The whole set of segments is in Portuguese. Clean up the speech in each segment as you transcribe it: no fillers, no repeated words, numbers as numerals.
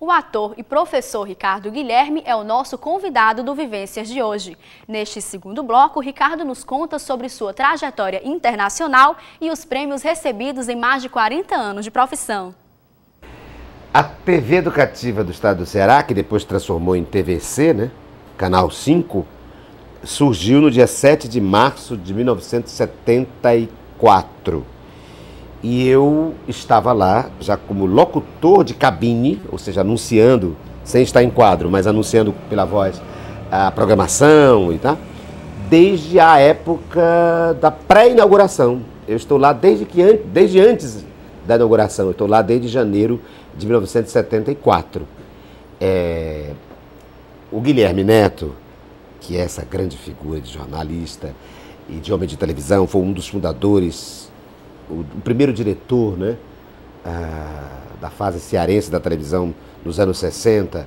O ator e professor Ricardo Guilherme é o nosso convidado do Vivências de hoje. Neste segundo bloco, Ricardo nos conta sobre sua trajetória internacional e os prêmios recebidos em mais de 40 anos de profissão. A TV Educativa do Estado do Ceará, que depois transformou em TVC, né? Canal 5, surgiu no dia 7 de março de 1974. E eu estava lá já como locutor de cabine, ou seja, anunciando, sem estar em quadro, mas anunciando pela voz a programação e tal, desde a época da pré-inauguração. Eu estou lá desde antes da inauguração, eu estou lá desde janeiro de 1974. O Guilherme Neto, que é essa grande figura de jornalista e de homem de televisão, foi um dos fundadores, o primeiro diretor, né, da fase cearense da televisão nos anos 60,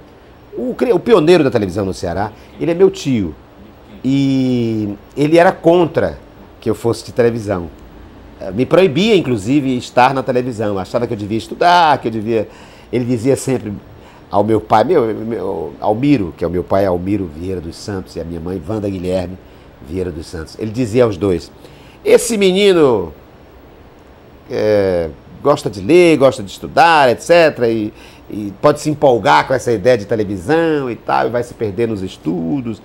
o pioneiro da televisão no Ceará. Ele é meu tio e ele era contra que eu fosse de televisão. Me proibia, inclusive, estar na televisão. Achava que eu devia estudar, que eu devia... Ele dizia sempre ao meu pai, meu Almiro, que é o meu pai, Almiro Vieira dos Santos, e a minha mãe, Wanda Guilherme Vieira dos Santos. Ele dizia aos dois: esse menino gosta de ler, gosta de estudar, etc. E pode se empolgar com essa ideia de televisão e tal, e vai se perder nos estudos.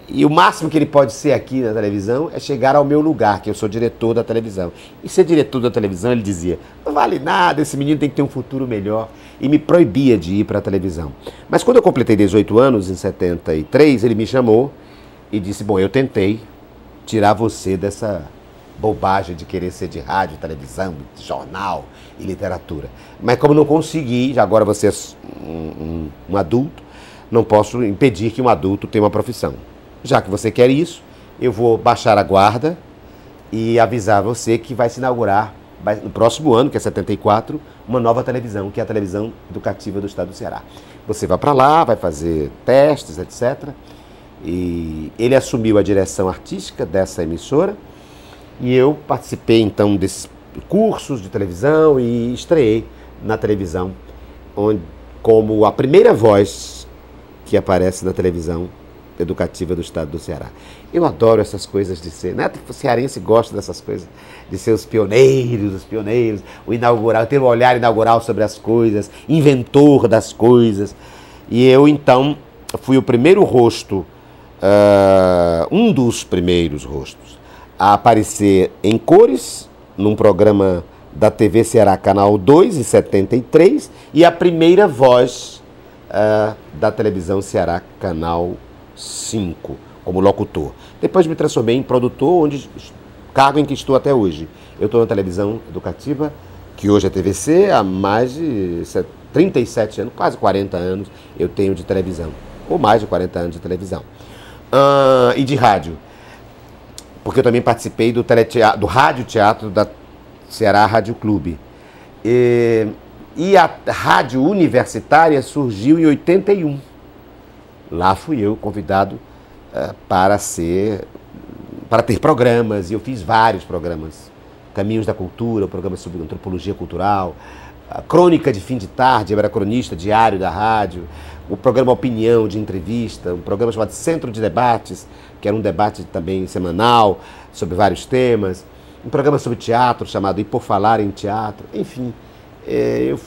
E o máximo que ele pode ser aqui na televisão é chegar ao meu lugar, que eu sou diretor da televisão. E ser diretor da televisão, ele dizia, não vale nada, esse menino tem que ter um futuro melhor. E me proibia de ir para a televisão. Mas quando eu completei 18 anos, em 73, ele me chamou e disse, bom, eu tentei tirar você dessa bobagem de querer ser de rádio, televisão, jornal e literatura. Mas como não consegui, já agora você é um adulto, não posso impedir que um adulto tenha uma profissão. Já que você quer isso, eu vou baixar a guarda e avisar você que vai se inaugurar, no próximo ano, que é 74, uma nova televisão, que é a Televisão Educativa do Estado do Ceará. Você vai para lá, vai fazer testes, etc. E ele assumiu a direção artística dessa emissora e eu participei, então, desses cursos de televisão e estreei na televisão, como a primeira voz que aparece na televisão educativa do Estado do Ceará. Eu adoro essas coisas de ser, né? O cearense gosta dessas coisas, de ser os pioneiros, o inaugural, ter um olhar inaugural sobre as coisas, inventor das coisas. E eu, então, fui o primeiro rosto, um dos primeiros rostos, a aparecer em cores, num programa da TV Ceará Canal 2, em 73, e a primeira voz da televisão Ceará Canal 5, como locutor. Depois me transformei em produtor, cargo em que estou até hoje. Eu estou na televisão educativa, que hoje é TVC, há mais de 37 anos, quase 40 anos eu tenho de televisão, ou mais de 40 anos de televisão. E de rádio, porque eu também participei do Rádio Teatro da Ceará Rádio Clube. E a rádio universitária surgiu em 81. Lá fui eu convidado para ter programas, e eu fiz vários programas. Caminhos da Cultura, o programa sobre antropologia cultural, a Crônica de Fim de Tarde, eu era cronista diário da rádio, o programa Opinião de Entrevista, um programa chamado Centro de Debates, que era um debate também semanal sobre vários temas, um programa sobre teatro chamado E Por Falar em Teatro, enfim, eu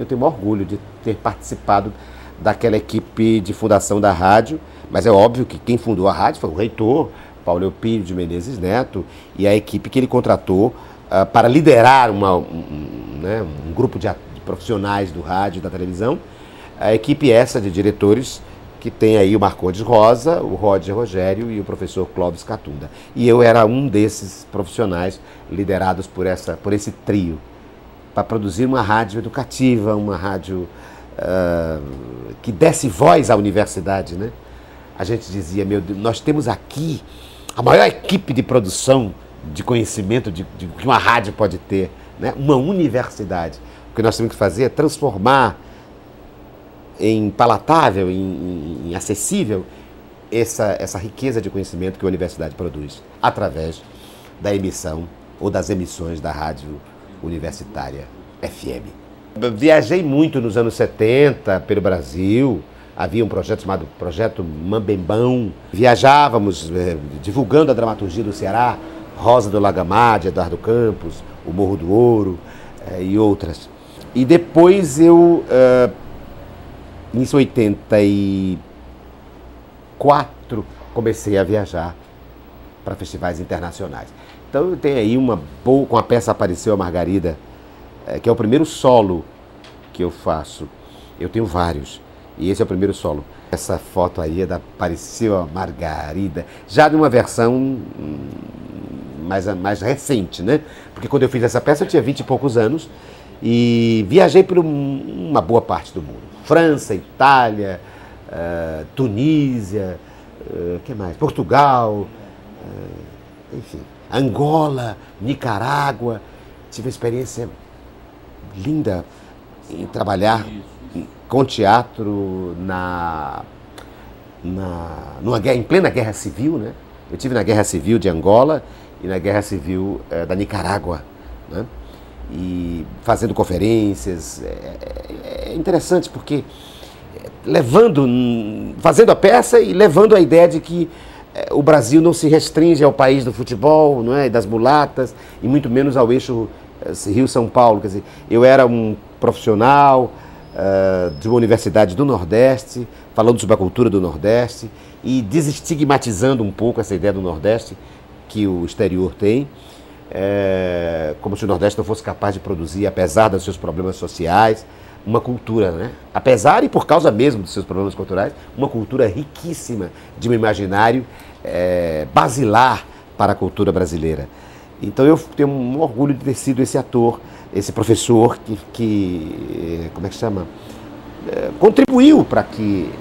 tenho orgulho de ter participado daquela equipe de fundação da rádio, mas é óbvio que quem fundou a rádio foi o reitor, Paulo Eupídio de Menezes Neto, e a equipe que ele contratou para liderar um grupo de profissionais do rádio e da televisão, a equipe essa de diretores que tem aí o Marcondes Rosa, o Roger Rogério e o professor Clóvis Catunda. E eu era um desses profissionais liderados por esse trio, para produzir uma rádio educativa, uma rádio que desse voz à universidade, né? A gente dizia, meu Deus, nós temos aqui a maior equipe de produção de conhecimento de que uma rádio pode ter, né? Uma universidade. O que nós temos que fazer é transformar em palatável, em acessível, essa riqueza de conhecimento que a universidade produz, através da emissão ou das emissões da rádio universitária FM. Viajei muito nos anos 70 pelo Brasil. Havia um projeto chamado Projeto Mambembão. Viajávamos divulgando a dramaturgia do Ceará, Rosa do Lagamar, de Eduardo Campos, O Morro do Ouro e outras. E depois eu, em 84, comecei a viajar para festivais internacionais. Então eu tenho aí com a peça Apareceu a Margarida, que é o primeiro solo que eu faço. Eu tenho vários, e esse é o primeiro solo. Essa foto aí é da Apareceu a Margarida, já de uma versão mais recente, né? Porque quando eu fiz essa peça eu tinha 20 e poucos anos e viajei por uma boa parte do mundo. França, Itália, Tunísia, que mais? Portugal, enfim, Angola, Nicarágua. Tive uma experiência linda em trabalhar com teatro em plena Guerra Civil, né? Eu estive na Guerra Civil de Angola e na Guerra Civil da Nicarágua, né? E fazendo conferências. É interessante porque fazendo a peça e levando a ideia de que o Brasil não se restringe ao país do futebol, não é? E das mulatas, e muito menos ao eixo Rio-São Paulo. Quer dizer, eu era um profissional de uma universidade do Nordeste, falando sobre a cultura do Nordeste e desestigmatizando um pouco essa ideia do Nordeste que o exterior tem, como se o Nordeste não fosse capaz de produzir, apesar dos seus problemas sociais, uma cultura, né? Apesar e por causa mesmo dos seus problemas culturais, uma cultura riquíssima de um imaginário basilar para a cultura brasileira. Então eu tenho um orgulho de ter sido esse ator, esse professor que como é que chama? Contribuiu para que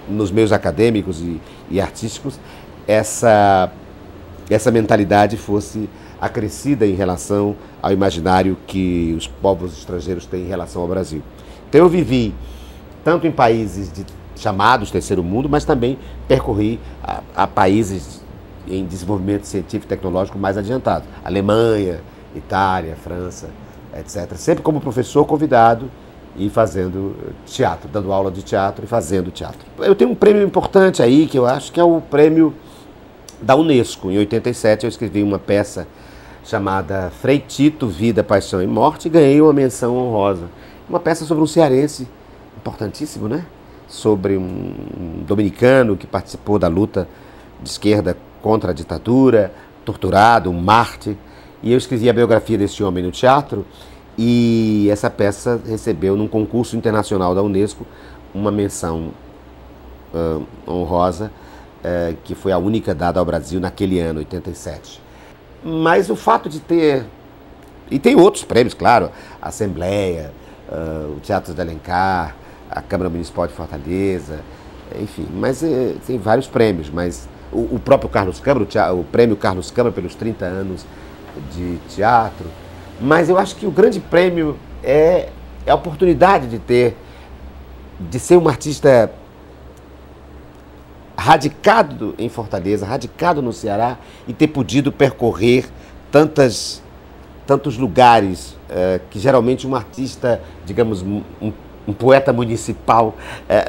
nos meios acadêmicos e artísticos essa mentalidade fosse acrescida em relação ao imaginário que os povos estrangeiros têm em relação ao Brasil. Então eu vivi tanto em países chamados terceiro mundo, mas também percorri a países em desenvolvimento científico e tecnológico mais adiantado. Alemanha, Itália, França, etc. Sempre como professor convidado e fazendo teatro, dando aula de teatro e fazendo teatro. Eu tenho um prêmio importante aí, que eu acho que é o prêmio da Unesco. Em 87 eu escrevi uma peça chamada Frei Tito, Vida, Paixão e Morte, e ganhei uma menção honrosa. Uma peça sobre um cearense, importantíssimo, né? Sobre um dominicano que participou da luta de esquerda contra a ditadura, torturado, um mártir. E eu escrevi a biografia desse homem no teatro, e essa peça recebeu, num concurso internacional da Unesco, uma menção honrosa, que foi a única dada ao Brasil naquele ano, 87. Mas o fato de ter... E tem outros prêmios, claro, a Assembleia, o Teatro de Alencar, a Câmara Municipal de Fortaleza, enfim, mas tem vários prêmios, mas o próprio Carlos Câmara, o prêmio Carlos Câmara pelos 30 anos de teatro, mas eu acho que o grande prêmio é a oportunidade de ser um artista radicado em Fortaleza, radicado no Ceará, e ter podido percorrer tantos lugares que geralmente um artista, digamos, um poeta municipal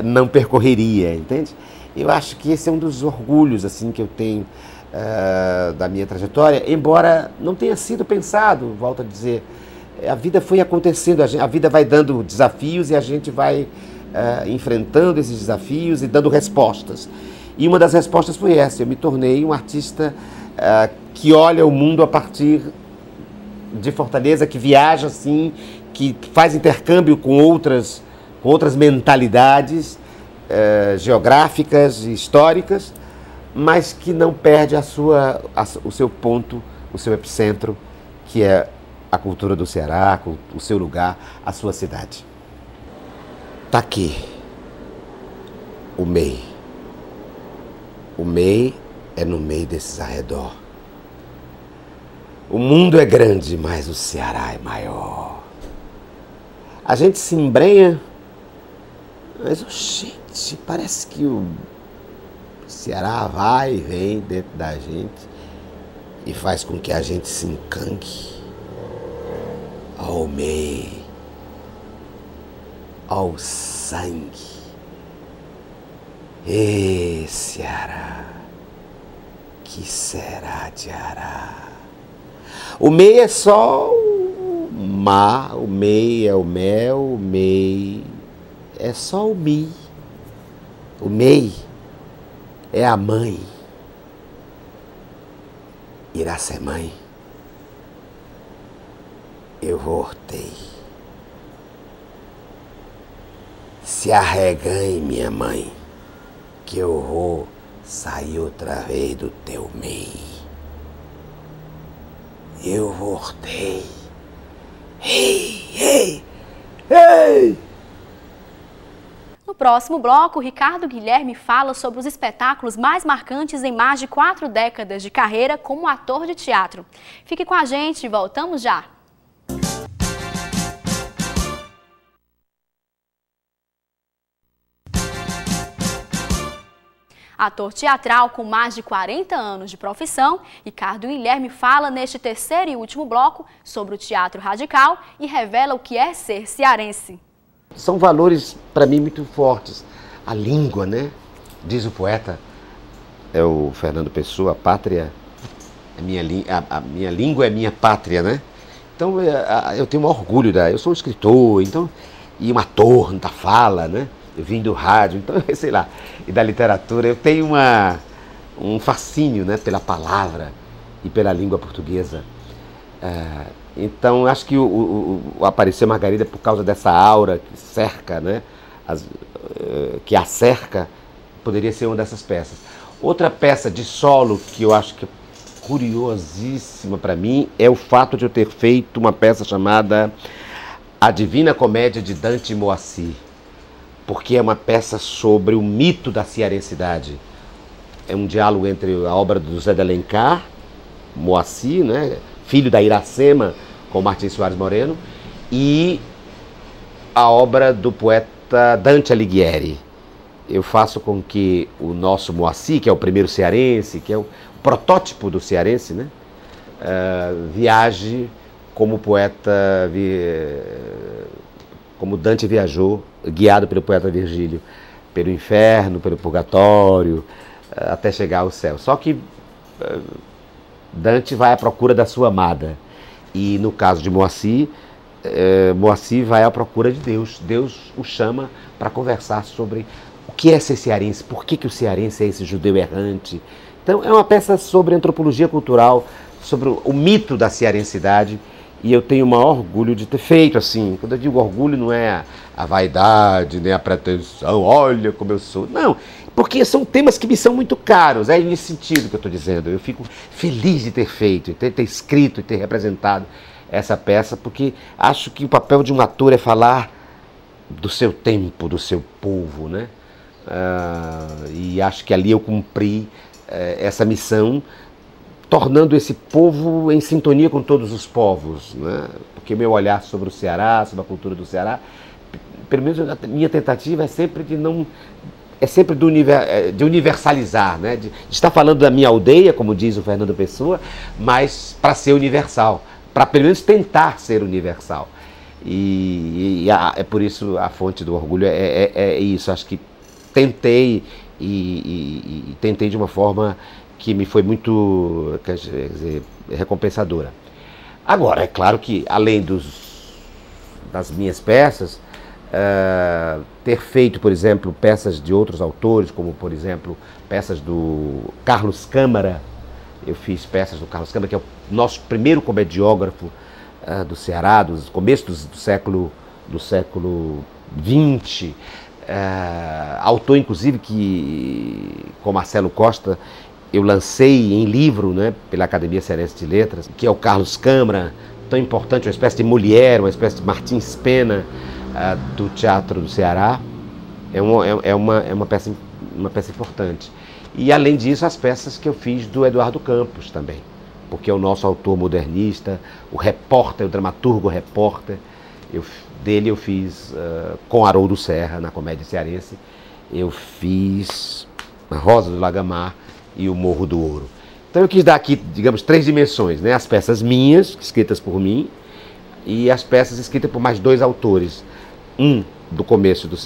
não percorreria, entende? Eu acho que esse é um dos orgulhos assim, que eu tenho da minha trajetória, embora não tenha sido pensado, volto a dizer, a vida foi acontecendo, a vida vai dando desafios e a gente vai enfrentando esses desafios e dando respostas. E uma das respostas foi essa: eu me tornei um artista que olha o mundo a partir de Fortaleza, que viaja assim, que faz intercâmbio com outras mentalidades geográficas e históricas, mas que não perde o seu ponto, o seu epicentro, que é a cultura do Ceará, o seu lugar, a sua cidade. Está aqui o MEI. O MEI é no meio desses arredor. O mundo é grande, mas o Ceará é maior. A gente se embrenha, mas, gente, parece que o Ceará vai e vem dentro da gente e faz com que a gente se encangue. Oh, MEI, ao sangue. Ê, Ceará, que será de Ará? O MEI é só o mar, o MEI é o mel, o MEI é só o Mi. O MEI é a mãe. Iracemãe, eu voltei. Se arreganhe, minha mãe, que eu vou sair outra vez do teu MEI. Eu voltei. Ei, ei, ei! No próximo bloco, Ricardo Guilherme fala sobre os espetáculos mais marcantes em mais de 4 décadas de carreira como ator de teatro. Fique com a gente, voltamos já! Ator teatral com mais de 40 anos de profissão, Ricardo Guilherme fala neste terceiro e último bloco sobre o teatro radical e revela o que é ser cearense. São valores, para mim, muito fortes. A língua, né? Diz o poeta, é o Fernando Pessoa, a pátria, a minha língua é minha pátria, né? Então, eu tenho um orgulho eu sou um escritor, então, e um ator da fala, né? Eu vim do rádio, então, sei lá, e da literatura. Eu tenho um fascínio, né, pela palavra e pela língua portuguesa. Então, acho que o Apareceu Margarida, por causa dessa aura que cerca, né, que a cerca, poderia ser uma dessas peças. Outra peça de solo que eu acho que é curiosíssima para mim é o fato de eu ter feito uma peça chamada A Divina Comédia de Dante e Moacir, porque é uma peça sobre o mito da cearensidade. É um diálogo entre a obra do José de Alencar, Moacir, né, filho da Iracema, com Martins Soares Moreno, e a obra do poeta Dante Alighieri. Eu faço com que o nosso Moacir, que é o primeiro cearense, que é o protótipo do cearense, né, viaje como poeta, como Dante viajou, guiado pelo poeta Virgílio, pelo inferno, pelo purgatório, até chegar ao céu. Só que Dante vai à procura da sua amada. E no caso de Moacir, Moacir vai à procura de Deus. Deus o chama para conversar sobre o que é ser cearense, por que o cearense é esse judeu errante. Então é uma peça sobre antropologia cultural, sobre o mito da cearensidade. E eu tenho o maior orgulho de ter feito assim. Quando eu digo orgulho, não é a vaidade, nem a pretensão, olha como eu sou. Não, porque são temas que me são muito caros. É nesse sentido que eu estou dizendo. Eu fico feliz de ter feito, de ter escrito e ter representado essa peça, porque acho que o papel de um ator é falar do seu tempo, do seu povo, né? E acho que ali eu cumpri essa missão, tornando esse povo em sintonia com todos os povos, né? Porque meu olhar sobre o Ceará, sobre a cultura do Ceará, pelo menos a minha tentativa é sempre de universalizar, né? De estar falando da minha aldeia, como diz o Fernando Pessoa, mas para ser universal, para pelo menos tentar ser universal. E é por isso a fonte do orgulho é isso. Acho que tentei e tentei de uma forma que me foi muito, quer dizer, recompensadora. Agora, é claro que, além das minhas peças, ter feito, por exemplo, peças de outros autores, como, por exemplo, peças do Carlos Câmara. Eu fiz peças do Carlos Câmara, que é o nosso primeiro comediógrafo do Ceará, do começo do século XX. Autor, inclusive, que, com Marcelo Costa, eu lancei em livro, né, pela Academia Cearense de Letras, que é o Carlos Câmara, tão importante, uma espécie de Molière, uma espécie de Martins Pena do teatro do Ceará. É uma peça importante. E, além disso, as peças que eu fiz do Eduardo Campos também, porque é o nosso autor modernista, o repórter, o dramaturgo repórter. Dele eu fiz com Haroldo Serra, na Comédia Cearense, eu fiz A Rosa do Lagamar e O Morro do Ouro. Então eu quis dar aqui, digamos, 3 dimensões, né? As peças minhas, escritas por mim, e as peças escritas por mais 2 autores. Um do começo do século